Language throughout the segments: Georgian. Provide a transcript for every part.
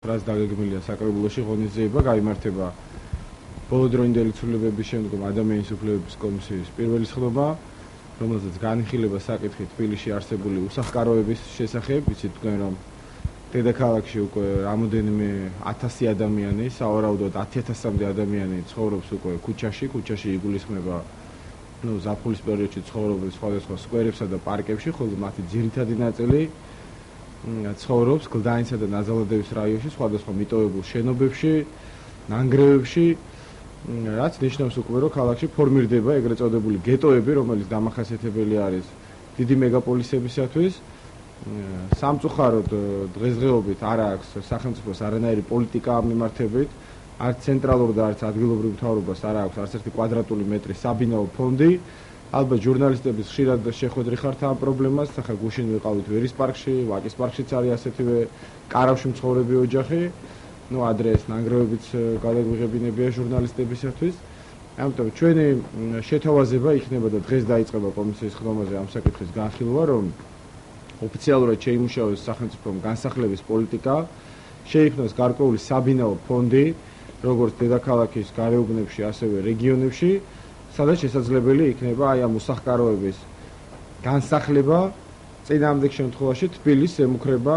რაც დაგეგმილია საკრებულოში ღონისძიება გაიმართება ბოლოდროინდელი ცვლილებების შემდგომ ადამიანის უფლებების კომისიის პირველი სხდომა, რომელზეც განიხილება საკითხი თბილისში არსებული უსახკაროების შესახებ. Იცით თქვენ რომ დედაქალაქში უკვე რამოდენიმე 1000 ადამიანი, სავარაუდოდ 10000-მდე ადამიანი ცხოვრობს უკვე ქუჩაში იგულისხმება ზაფხულის პერიოდში ცხოვრობენ სხვადასხვა სკვერებსა და პარკებში, ხოლო მათი ძირითადი ნაწილი ცხოვრობს გლდანისა და ნაზალადევის რაიონში, სხვადასხვა მიტოვებულ შენობებში, ნანგრევებში, რაც ნიშნავს უკვე რომ ქალაქში ფორმირდება ეგრეთ წოდებული გეტოები, რომელიც დამახასიათებელი არის დიდი მეგაპოლისებისათვის. სამწუხაროდ დღესდღეობით არ აქვს სახელმწიფოს არანაირი პოლიტიკა ამ მიმართებით, არც ცენტრალურ და არც ადგილობრივ მთავრობას არ აქვს არც ერთი კვადრატული მეტრი საბინაო ფონდი. ალბათ ჟურნალისტების ხშირად შეხვედრი ხართ ამ პრობლემას, ახლა გუშინ ვიყავით ვერის პარკში, ვაკის პარკშიც არის ასეთივე კარავში მცხოვრები ოჯახი. ადრე ეს ნანგრევებიც გადაგვიღებინებია ჟურნალისტებისათვის. ამიტომ ჩვენი შეთავაზება იქნება და დღეს დაიწყება კომისიის ხდომაზე ამ საკითხის განხილვა, რომ ოფიციალურად შეიმუშავოს სახელმწიფომ განსახლების პოლიტიკა, შეიქმნას გარკვეული საბინაო ფონდი, როგორც დედაქალაქის გარეუბნებში, ასევე რეგიონებში, სადაც შესაძლებელი იქნება აი ამ უსახკაროების განსახლება. წინააღმდეგ შემთხვევაში თბილისს ემუქრება,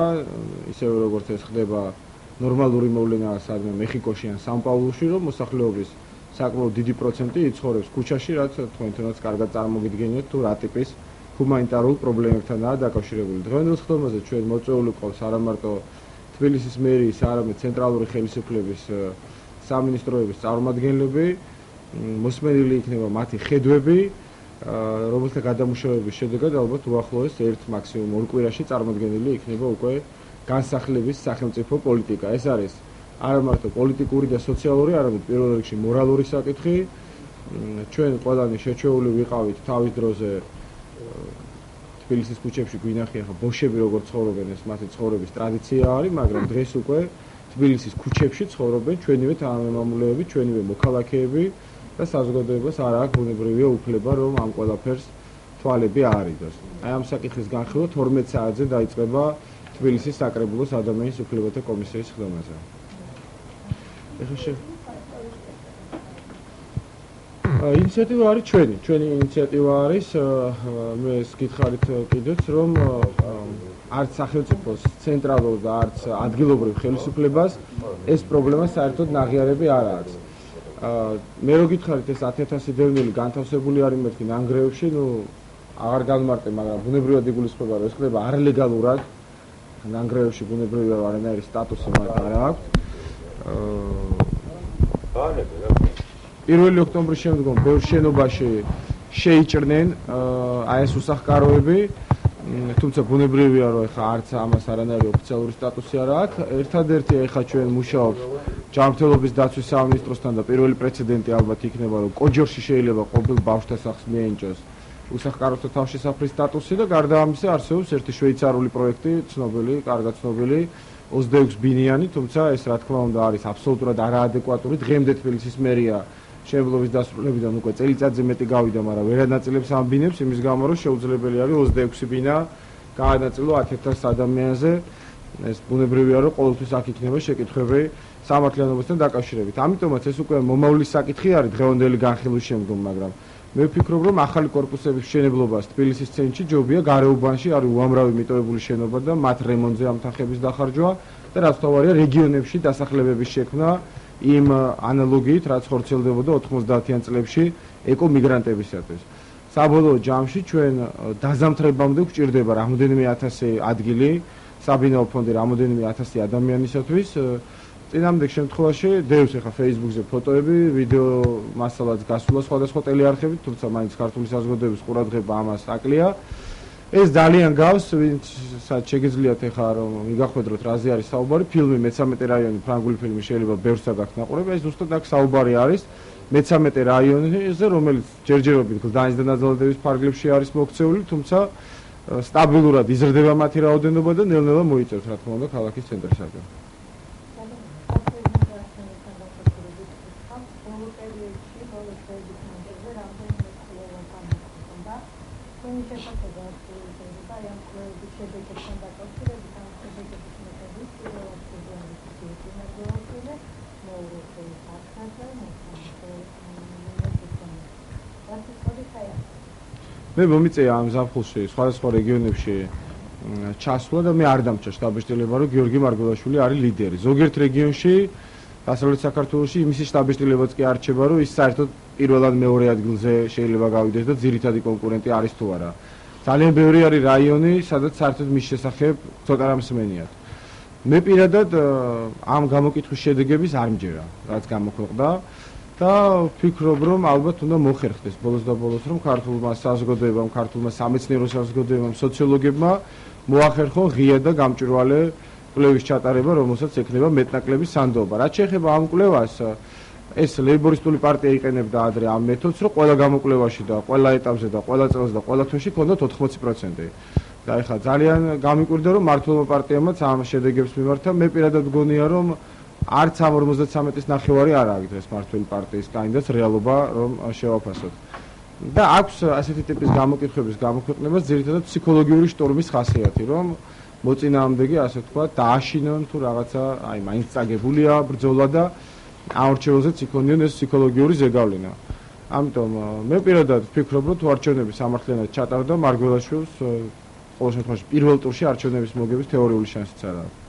ისევე როგორც ეს ხდება ნორმალური მოვლენაა სადმე მეხიკოში ან სან-პაულუში, რომ მოსახლეობის საკმაოდ დიდი პროცენტი იცხოვრებს ქუჩაში, რაც თქვენთანაც კარგად წარმოგიდგენიათ თუ რა ტიპის ჰუმანიტარულ პრობლემებთანაა დაკავშირებული. დღევანდელ ხდომაზე ჩვენ მოწვეული ყავს არა მარტო თბილისის მერიის, არამედ ცენტრალური ხელისუფლების სამინისტროების წარმომადგენლები, მოსმენილი იქნება მათი ხედვები, რომელთა გადამუშავების შედეგად ალბათ უახლოეს ერთ მაქსიმუმ 2 კვირაში წარმოდგენილი იქნება უკვე განსახლების სახელმწიფო პოლიტიკა. ეს არის არა მარტო პოლიტიკური და სოციალური, არამედ პირველ რიგში მორალური საკითხი. ჩვენ ყველანი შეჩეული ვიყავით თავის დროზე თბილისის ქუჩებში გვინახია ხა ბოშები როგორ ცხოვრობენ, ეს მათი ცხოვრების ტრადიცია არის, მაგრამ დღეს უკვე თბილისის ქუჩებში ცხოვრობენ ჩვენივე თანამემამულეები, ჩვენივე მოქალაქეები და საზოგადოებას არ აქვს ბუნებრივია უფლება რომ ამ ყველაფერს თვალები აარიდოს. აი ამ საკითხის განხილვა 12 საათზე დაიწყება თბილისის საკრებულოს ადამიანის უფლებათა კომისიის ხდომაზე. ინიციატივა არის ჩვენი ინიციატივა არის, მე გითხარით კიდეც რომ არც სახელმწიფოს ცენტრალურ და არც ადგილობრივ ხელისუფლებას ეს პრობლემა საერთოდ ნაღიარები არ აქვს. მე რო გითხარით ეს 10000 დევნილი განთავსებული არის მეთქი ნანგრევებში, აღარ განმარტე, მაგრამ ბუნებრივად იგულისხმება რომ ეს ხდება არლეგალურად. ნანგრევებში ბუნებრივია რომ არანაირი სტატუსი მათ არ აქვს. 1 ოქტომბრის შემდგომ ბევრ შენობაში შეიჭრნენ აი ეს უსახკაროები, თუმცა ბუნებრივია რომ ეხა არც ამას არანაირი ოფიციალური სტატუსი არ აქვს. ერთადერთი ეხა ჩვენ მუშაობთ ჯანმრთელობის დაცვის სამინისტროსთან და პირველი პრეცედენტი ალბათ იქნება რომ კოჯორში შეიძლება ყოფილ ბავშვთა სახლს მიენიჭოს უსახკაროთა თავშესაფრის სტატუსი და გარდა ამისა არსებობს ერთი შვეიცარიული პროექტი, ცნობილი, კარგად ცნობილი 26 ბინიანი, თუმცა ეს რა თქმა უნდა არის აბსოლუტურად არაადეკვატური. დღემდე თბილისის მერია შემოვლების დასრულებიდან უკვე წელიწადზე მეტი გავიდა, მაგრამ ვერ ანაწილებს ამ ბინებს, იმის გამო რომ შეუძლებელი არის 26 ბინა გაანაწილო 10000 ადამიანზე. ეს ბუნებრივია რომ ყოველთვის აქ იქნება შეკითხვები სამართლიანობასთან დაკავშირებით. ამიტომაც ეს უკვე მომავლის საკითხი არის დღევანდელი განხილვის შემდგომ, მაგრამ მე ვფიქრობ რომ ახალი კორპუსების მშენებლობას თბილისის ცენტრში ჯობია გარეუბანში არის უამრავი მიტოვებული შენობა და მათ რემონტზე ამ თანხების დახარჯვა და რაც თავარია რეგიონებში დასახლებების შექმნა იმ ანალოგიით რაც ხორციელდებოდა 90-იან წლებში ეკომიგრანტებისათვის. საბოლოო ჯამში ჩვენ დაზამთრებამდე გვჭირდება რამოდენიმე 1000 ადგილი საბინაო ფონდი რამოდენიმე 1000 ადამიანისათვის. წინააღმდეგ შემთხვევაში დევს ახლა Facebook-ზე ფოტოები, ვიდეო მასალაც გასულა სხვადასხვა ტელეარხებით, თუმცა მაინც ქართული საზოგადოების ყურადღება ამას აკლია. ეს ძალიან გავს, ვინცაც შეგიძლიათ ახლა რომ მიგახვედროთ რაზე არის საუბარი, ფილმი მე-13 რაიონი, ფრანგული ფილმი შეიძლება ბევრსა გაქვთ ნაყურება, ეს ზუსტად აქ საუბარი არის მე-13 რაიონზე, რომელიც ჯერჯერობით გლდანის და ნაზალადევის ფარგლებში არის მოქცეული, თუმცა სტაბილურად იზრდება მათი რაოდენობა და ნელ-ნელა მოიწევს რა თქმა უნდა ქალაქის ცენტრისაკენ. მე მომიწეა ამ ზაფხულში სხვადასხვა რეგიონებში ჩასვლა და მე არ დამჭა შტაბ-ბიჭდილება, რომ გიორგი მარგველაშვილი არის ლიდერი. ზოგიერთ რეგიონში, დასავლეთ საქართველოში იმისი შტაბ-ბიჭდილებაც კი არ რჩება, რომ ის საერთოდ პირველად მეორე ადგილზე შეიძლება გავიდეს და ძირითადი კონკურენტი არის თუ არა. ძალიან ბევრი არის რაიონი, სადაც საერთოდ მის შესახებ ცოტა რამ სმენიათ. მე პირადად ამ გამოკითხვის შედეგების არ მჯერა, რაც გამოქვეყნდა და ვფიქრობ, რომ ალბათ უნდა მოხერხდეს ბოლოს და ბოლოს, რომ ქართულმა საზოგადოებამ, ქართულმა სამეცნიერო საზოგადოებამ, სოციოლოგებმა მოახერხონ ღია და გამჭვირვალე კვლევის ჩატარება, რომელსაც ექნება მეტნაკლების სანდოობა. რაც შეეხება ამ კვლევას, ეს ლეიბორისტული პარტია იყენებდა ადრე ამ მეთოდს, რომ ყველა გამოკვლევაში და ყველა ეტაპზე და ყველა წელს და ყველა თვეში ქონდათ 80%. და ეხლა ძალიან გამიკვირდა, რომ მართლობა პარტიამაც ამ შედეგებს მიმართა. მე პირადად გონია, რომ არც ამ 53-ის ნახევარი არ არის დღეს მართლობი პარტიის კანდიდატს რეალობა, რომ შევაფასოთ. და აქვს ასეთი ტიპის გამოკითხების გამოქვეყნებას ძირითადად ფსიქოლოგიური შტორმის ხასიათი, რომ მოწინააღმდეგე, ასე ვთქვათ, დააშინონ თუ რაღაცა, აი, მაინც წაგებულია ბრძოლა და აორჩეულზეც იქონიონ ეს ფსიქოლოგიური ზეგავლენა. ამიტომ მე პირადად ვფიქრობ, რომ თუ არჩევნების სამართლიანად ჩატარდა, მარგველაშვილს ყოველ შემთხვევაში პირველ ტურში არჩევნების მოგების თეორიული შანსიც არ აქვს.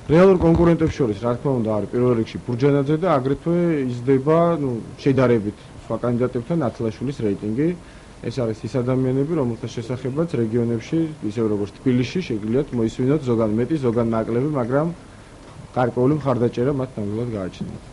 რეალურ კონკურენტებს შორის, რა თქმა უნდა, არის პირველ რიგში ბურჯანაძე და აგრეთვე იზრდება, შედარებით სხვა კანდიდატებთან ნათლაშვილის რეიტინგი. ეს არის ის ადამიანები, რომელთა შესახებაც რეგიონებში, ისევ როგორც თბილისში, შეგიძლიათ მოისმინოთ ზოგან მეტი, ზოგან ნაკლები, მაგრამ გარკვეული მხარდაჭერა მათ ნამდვილად გააჩნიათ.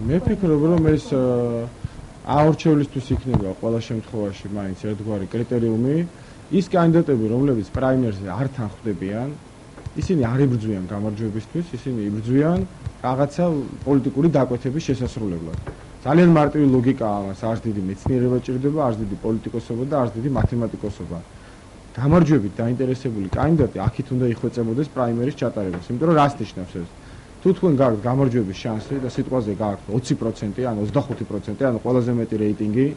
მე ვფიქრობ, რომ ეს აორჩევლისთვის იქნება ყველა შემთხვევაში მაინც ერთგვარი კრიტერიუმი. ის კანდიდატები, რომლებიც პრაიმერზე არ თანხმდებიან, ისინი არ იბრძვიან გამარჯვებისთვის, ისინი იბრძვიან რაღაცა პოლიტიკური დაკვეთების შესასრულებლად. ძალიან მარტივი ლოგიკაა ამას, არც დიდი მეცნიერება ჭირდება, არც დიდი პოლიტიკოსობა და არც დიდი მათემატიკოსობა. გამარჯვებით დაინტერესებული კანდიდატი აქეთ უნდა იხვეწებოდეს პრაიმერის ჩატარებას, იმიტომ რომ რას ნიშნავს ეს? თუ თქვენ გაქვთ გამარჯვების შანსი და სიტყვაზე გაქვთ 20%, ან 25%, ან ყველაზე მეტი რეიტინგი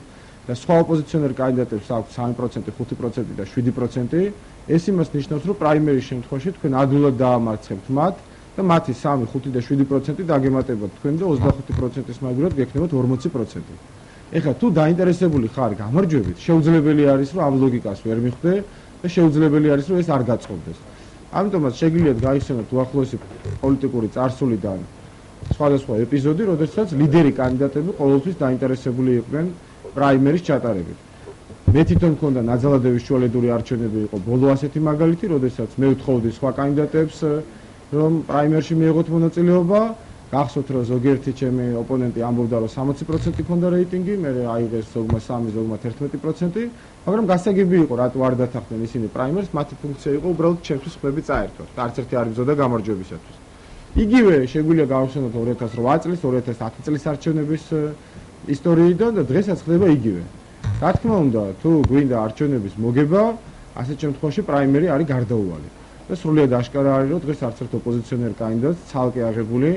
და სხვა ოპოზიციონერ კანდიდატებს აქვთ 3%, 5% და 7%, ეს იმას ნიშნავს, რომ პრაიმერის შემთხვევაში თქვენ ადვილად დაამარცხებთ მათ და მათი 3, 5 და 7% დაგემატებათ თქვენ და 25%-ის მაგურად გექნებათ 40%. ეხლა თუ დაინტერესებული ხარ გამარჯვებით, შეუძლებელი არის, რომ ამ ლოგიკას ვერ მიხვდე და შეუძლებელი არის, რომ ეს არ გაწყობდეს. ამიტომაც შეგიძლიათ გაიხსენოთ უახლოესი პოლიტიკური წარსულიდან სხვადასხვა ეპიზოდი, როდესაც ლიდერი კანდიდატები ყოველთვის დაინტერესებული იყვნენ პრაიმერის ჩატარებით. მე თვითონ მქონდა ნაძალადევის შუალედური არჩევნები იყო ბოლო ასეთი მაგალითი, როდესაც მე ვთხოვდი სხვა კანდიდატებს, რომ პრაიმერში მიეღოთ მონაწილეობა. გახსოვთ, რომ ზოგიერთი ჩემი ოპონენტი ამბობდა, რომ 60% ქონდა რეიტინგი, მე აიღეს ზოგმა 3, ზოგმა 11%, მაგრამ გასაგები იყო, რატო არ დათანხმდნენ ისინი პრაიმერს, მათი ფუნქცია იყო უბრალოდ ჩემთვის ხმები წაერთვათ და არც ერთი არ იბრძოდა გამარჯვებისათვის. იგივე შეგვიძლია გავხსენოთ 2008 წლის, 2010 წლის არჩევნების ისტორიიდან და დღესაც ხდება იგივე. რა თქმა უნდა, თუ გვინდა არჩევნების მოგება, ასეთ შემთხვევაში პრაიმერი არის გარდაუვალი. და სრულიად აშკარა არის, რომ დღეს არც ერთ ოპოზიციონერ კანდიდატს ცალკე აღებული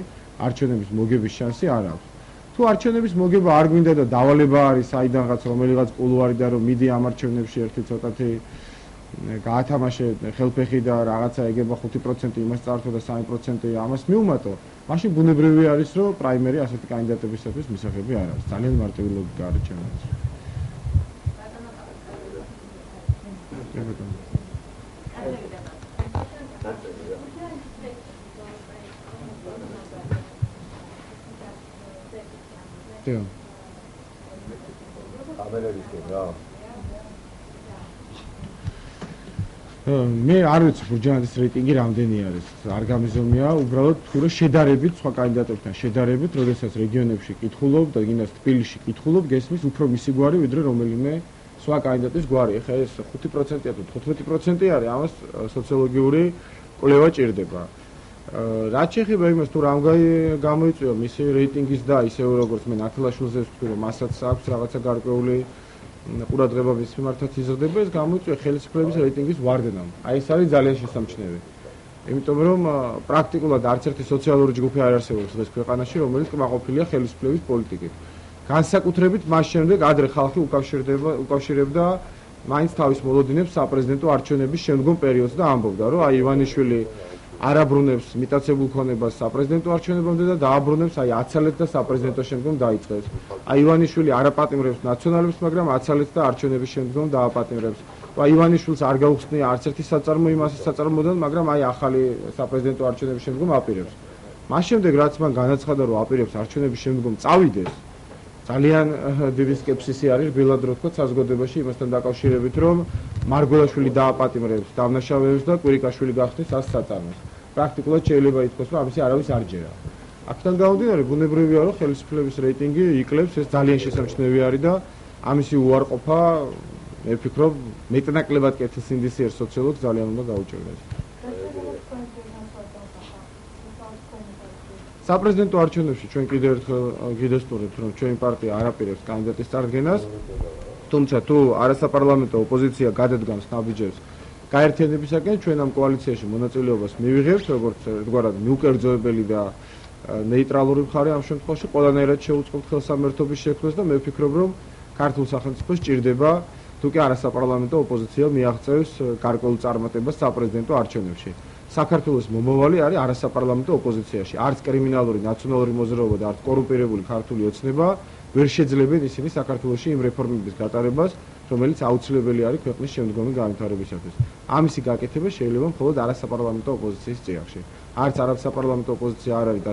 არჩევნების მოგების შანსი არ აქვს. თუ არჩევნების მოგება არ გვინდა და დავალება არის საიდანღაც რომელიღაც კულუარიდან რომ მიდი ამ არჩევნებში ერთი ცოტათი გაათამაშე ხელფეხი და რაღაცა ეგება 5% იმას წართო და 3% ამას მიუმატო, მაშინ ბუნებრივი არის, რომ პრაიმერი ასეთი კანდიდატებისათვის მისაღები არ არის. ძალიან მარტივი ლოგიკა არის ჩემთვის. მე არ ვიცი ბურჯანაძის რეიტინგი რამდენი არის, არ გამიზომია, უბრალოდ თქვი რომ შედარებით სხვა კანდიდატებთან შედარებით, როდესაც რეგიონებში კითხულობ და გინდას თბილისში კითხულობ, გესმის უფრო მისი გვარი ვიდრე რომელიმე სხვა კანდიდატის გვარი. ეხლა ეს 5%-ია თუ 15% არის, ამას სოციოლოგიური კვლევა ჭირდება. რაც შეეხება იმას, თუ რამ გამოიწვია მისი რეიტინგის და ისევე როგორც მე ნათელაშვილზე ვთქვი, რომ მასაც აქვს რაღაცა გარკვეული ყურადღება მის მიმართაც იზრდება, ეს გამოიწვია ხელისუფლების რეიტინგის ვარდნამ. აი ეს არის ძალიან შესამჩნევი. იმიტომ რომ პრაქტიკულად არც ერთი სოციალური ჯგუფი არ არსებობს დღეს ქვეყანაში, რომელიც კმაყოფილია ხელისუფლების პოლიტიკით. განსაკუთრებით მას შემდეგ ადრე ხალხი უკავშირებდა მაინც თავის მოლოდინებს საპრეზიდენტო არჩევნების შემდგომ პერიოდს და ამბობდა, რომ აი ივანიშვილი არ აბრუნებს მიტაცებულ ქონებას საპრეზიდენტო არჩევნებამდე და დააბრუნებს აი აცალეთს და საპრეზიდენტო შემდგომ დაიწყებს. აი ივანიშვილი არ აპატიმრებს ნაციონალებს, მაგრამ აცალეთს და არჩევნების შემდგომ დააპატიმრებს. აი ივანიშვილს არ გაუხსნია არც ერთი საწარმო იმას საწარმოდან, მაგრამ აი ახალი საპრეზიდენტო არჩევნების შემდგომ აპირებს. მას შემდეგ რაც მან განაცხადა, რომ აპირებს არჩევნების შემდგომ წავიდეს, ძალიან დიდი სკეპსისი არის რბილად რო თქვა საზოგადოებაში იმასთან დაკავშირებით, რომ მარგველაშვილი დააპატიმრებს დამნაშავეებს და კვირიკაშვილი გახდეს ას საწარმოს. პრაქტიკულად შეიძლება ითქვას, რომ ამისი არავის არ ჯერა. აქედან გამომდინარე, ბუნებრივია, რომ ხელისუფლების რეიტინგი იკლებს, ეს ძალიან შესამჩნევი არის და ამისი უარყოფა, მე ვფიქრობ, მეტნაკლებად კეთილსინდისიერ სოციოლოგს ძალიან უნდა გაუჭირდეს. საპრეზიდენტო არჩევნებში ჩვენ კიდევ ერთხელ გიდესტურებთ, რომ ჩვენი პარტია არ აპირებს კანდიდატის წარდგენას, თუმცა თუ არასაპარლამენტო ოპოზიცია გადადგამს ნაბიჯებს გაერთიანებისაკენ, ჩვენ ამ კოალიციაში მონაწილეობას მივიღებთ, როგორც ერთგვარად მიუკერძოებელი და ნეიტრალური მხარე ამ შემთხვევაში, ყველანაირად შეუწყობთ ხელსამართობის შექმნას და მე ვფიქრობ, რომ ქართულ სახელმწიფოს ჭირდება თუ კი არასაპარლამენტო ოპოზიცია მიაღწევს გარკვეულ წარმატებას საპრეზიდენტო არჩევნებში. საქართველოს მომავალი არის არასაპარლამენტო ოპოზიციაში. არც კრიმინალური ნაციონალური მოძრაობა და არც კორუმპირებული ქართული ოცნება ვერ შეძლებენ ისინი საქართველოში იმ რეფორმების გატარებას, რომელიც აუცილებელი არის ქვეყნის შემდგომი განვითარებისათვის. ამისი გაკეთება შეიძლება მხოლოდ არასაპარლამენტო ოპოზიციის წიაღში. არც არასაპარლამენტო ოპოზიცია არ არის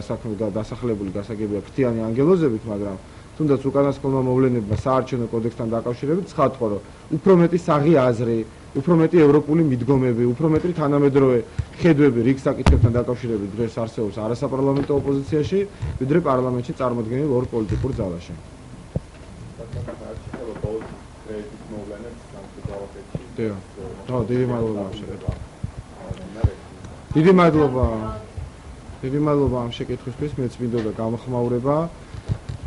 დასახლებული გასაგებია ფრთიანი ანგელოზებით, მაგრამ თუნდაც უკანასკნელმა მოვლენებმა საარჩევნო კოდექსთან დაკავშირებით ცხადყო, რომ უფრო მეტი საღი აზრი, უფრო მეტი ევროპული მიდგომები, უფრო მეტი თანამედროვე ხედვები რიგ საკითხებთან დაკავშირებით დღეს არსებობს არასაპარლამენტო ოპოზიციაში, ვიდრე პარლამენტში წარმოდგენილ ორ პოლიტიკურ ძალაში. დიდი მადლობა ამ შეკითხვისთვის. დიდი მადლობა ამ შეკითხვისთვის, მეც მინდოდა გამოხმაურება.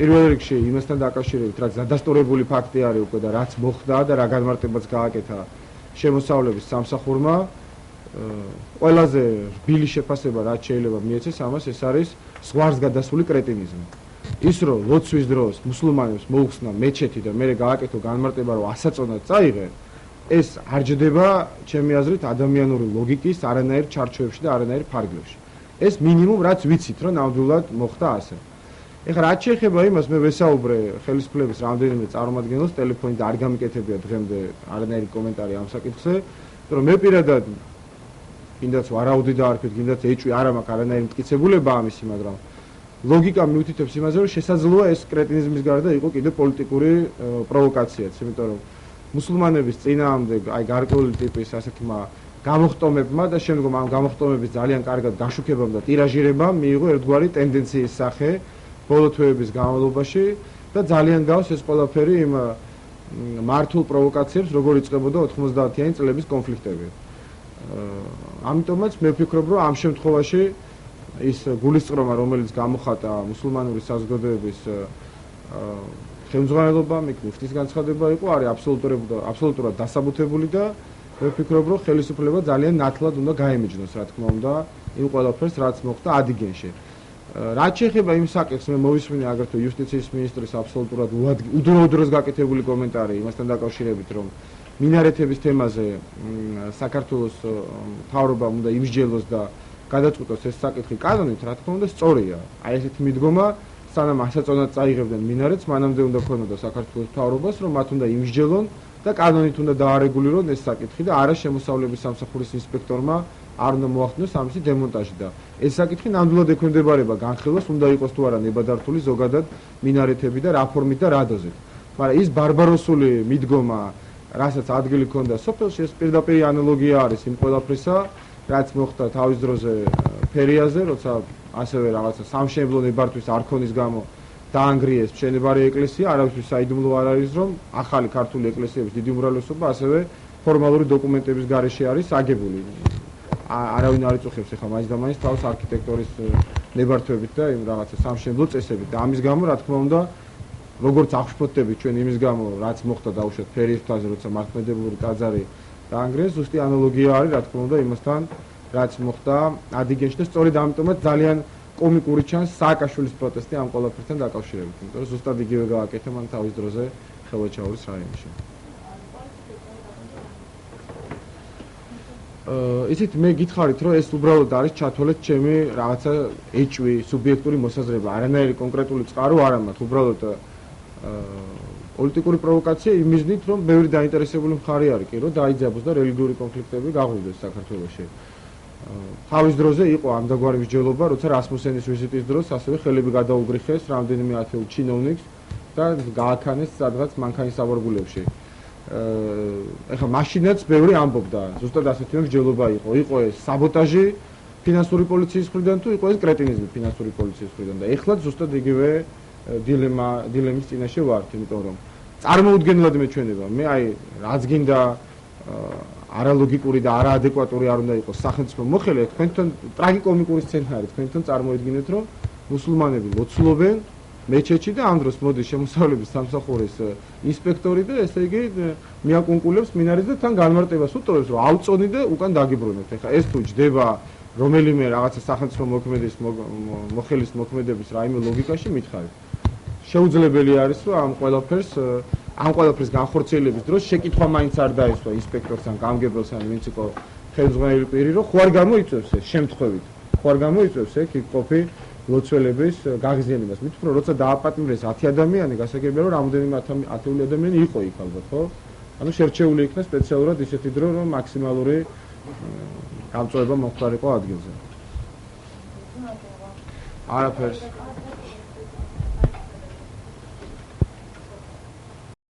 პირველ რიგში იმასთან დაკავშირებით, რაც დადასტურებული ფაქტი არის უკვე და რაც მოხდა და რა განმარტებაც გააკეთა შემოსავლების სამსახურმა, ყველაზე რბილი შეფასება რაც შეიძლება მიეცეს ამას, ეს არის ზღვარს გადასული კრეტინიზმი. ის რომ ლოცვის დროს მუსულმანებს მოუხსნა მეჩეთი და მერე გააკეთო განმარტება, რომ ასაწონად წაიღე, ეს არ ჯდება ჩემი აზრით ადამიანური ლოგიკის არანაირ ჩარჩოებში და არანაირ ფარგლებში. ეს მინიმუმ რაც ვიცით, რომ ნამდვილად მოხდა ასე. ეხლა რაც შეეხება იმას, მე ვესაუბრე ხელისუფლების რამდენიმე წარმომადგენელს ტელეფონით არ გამიკეთებია დღემდე არანაირი კომენტარი ამ საკითხზე, რომ მე პირადად კიდაც ვარაუდი დაარქვით, კიდაც ეჭვი არ მაქვს არანაირი მტკიცებულება ამისი, მაგრამ ლოგიკა მიუთითებს იმაზე, რომ შესაძლოა ეს კრეტინიზმის გარდა იყო კიდევ პოლიტიკური პროვოკაციაც, იმიტომ რომ მუსულმანების წინააღმდეგ აი გარკვეული ტიპის ასეთმა გამოხტომებმა და შემდგომ ამ გამოხტომების ძალიან კარგად გაშუქებამ და ტირაჟირებამ მიიღო ერთგვარი ტენდენციის სახე ბოლო თვეების განმავლობაში და ძალიან გავს ეს ყველაფერი იმ მართულ პროვოკაციებს, როგორ იწყებოდა 90-იანი წლების კონფლიქტები. ამიტომაც მე ვფიქრობ, რომ ამ შემთხვევაში ის გულისწყრომა, რომელიც გამოხატა მუსულმანური საზოგადოების ხელმძღვანელობამ, იქ მუფტის განცხადება იყო, არის აბსოლუტურად დასაბუთებული და მე ვფიქრობ, რომ ხელისუფლება ძალიან ნათლად უნდა გაემიჯნოს, რა თქმა უნდა, იმ ყველაფერს, რაც მოხდა ადიგენში. რაც შეეხება იმ საკითხს, მე მოვისმინე აგრეთვე იუსტიციის მინისტრის აბსოლუტურად უდროუდროს გაკეთებული კომენტარი იმასთან დაკავშირებით, რომ მინარეთების თემაზე საქართველოს მთავრობამ უნდა იმსჯელოს და გადაწყვიტოს ეს საკითხი კანონით, რა თქმა უნდა, სწორია. აი ესეთი მიდგომა, სანამ ასაწონად წაიღებდნენ მინარეთს, მანამდე უნდა ქონოდა საქართველოს მთავრობას, რომ მათ უნდა იმსჯელონ და კანონით უნდა დაარეგულირონ ეს საკითხი და არა შემოსავლების სამსახურის ინსპექტორმა არ უნდა მოახდინოს ამისი დემონტაჟი და ეს საკითხი ნამდვილად ექვემდებარება განხილვას, უნდა იყოს თუ არა ნებადართული ზოგადად მინარეთები და რა ფორმით და რა დოზით. მაგრამ ის ბარბაროსული მიდგომა, რასაც ადგილი ჰქონდა სოფელში, ეს პირდაპირ ანალოგია არის იმ ყველაფრისა, რაც მოხდა თავის დროზე ფერიაზე, როცა ასევე რაღაცა სამშენებლო ნებართვის არქონის გამო დაანგრიეს მშენებარე ეკლესია, არავისთვის საიდუმლო არ არის, რომ ახალი ქართული ეკლესიების დიდი უმრავლესობა ასევე ფორმალური დოკუმენტების გარეშე არის აგებული. არავინ არ იწუხებს ახლა მაინც და მაინც თავს არქიტექტორის ნებართვებით და იმ რაღაცა სამშენებლო წესებით და ამის გამო რა თქმა უნდა როგორც აღშფოთდებით ჩვენ იმის გამო რაც მოხდა დაუშვათ ფერის მთაზე როცა მართლმადიდებლური ტაძარი დაანგრიეს ზუსტი ანალოგია არის რა თქმა უნდა იმასთან რაც მოხდა ადიგენში და სწორედ ამიტომაც ძალიან კომიკური ჩანს სააკაშვილის პროტესტი ამ ყველაფერთან დაკავშირებით იმიტომ რომ ზუსტად იგივე გააკეთა მან თავის დროზე ხელვაჩაურის რაიონში ისეთ მე გითხარით რომ ეს უბრალოდ არის ჩათვალეთ ჩემი რაღაცა ეჭვი სუბიექტური მოსაზრება არანაირი კონკრეტული წყარო არ ამაქვს უბრალოდ პოლიტიკური პროვოკაცია იმიზნით რომ ბევრი დაინტერესებული მხარე არის კი რომ დაიძაბოს და რელიგიური კონფლიქტები გაღვივდეს საქართველოში თავის დროზე იყო ამდაგვარი მსჯელობა როცა რასმუსენის ვიზიტის დროს ასევე ხელები გადაუგრიხეს რამდენიმე ათეულ ჩინოვნიკს და გააქანეს სადღაც მანქანის სავარგულებში ეხლა მაშინაც ბევრი ამბობდა ზუსტად ასეთი მსჯელობა იყო ეს საბოტაჟი ფინანსური პოლიციის მხრიდან თუ იყო ეს კრეტინიზმი ფინანსური პოლიციის მხრიდან და ეხლა ზუსტად იგივე დილემის წინაშე ვართ იმიტომ რომ წარმოუდგენლად მეჩვენება მე აი რაც გინდა არალოგიკური და არაადეკვატური არ უნდა იყოს სახელმწიფო მოხელე თქვენთან ტრაგიკომიკური სცენარი თქვენთან წარმოედგინეთ რომ მუსულმანები ლოცულობენ მეჩეთში და ამ დროს მოდის შემოსავლების სამსახურის ინსპექტორი და ესე იგი მიაკონკულებს მინარეთს და თან განმარტებას უტოვებს რომ ავწონი და უკან დაგიბრუნებთ ეხლა ეს თუ ჯდება რომელიმე რაღაცა სახელმწიფო მოქმედის მოხელის მოქმედების რაიმე ლოგიკაში მითხარით შეუძლებელი არის რომ ამ ყველაფერს განხორციელების დროს შეკითხვა მაინც არ დაესვა ინსპექტორს ან გამგებელს ან ვინც იყო ხელმძღვანელი პირი რომ ხო არ გამოიწვევს ეს შემთხვევით ხო არ გამოიწვევს ეგ ყოფი ლოცველების გაღიზიანებას მით უფრო როცა დააპატიმრეს 10 ადამიანი გასაგებია რომ რამოდენიმე ათეული ადამიანი იყო იქ ალბათ ხო ანუ შერჩეული იქნა სპეციალურად ისეთი დრო რომ მაქსიმალური გამწვევა მოხდარიყო ადგილზე არაფერს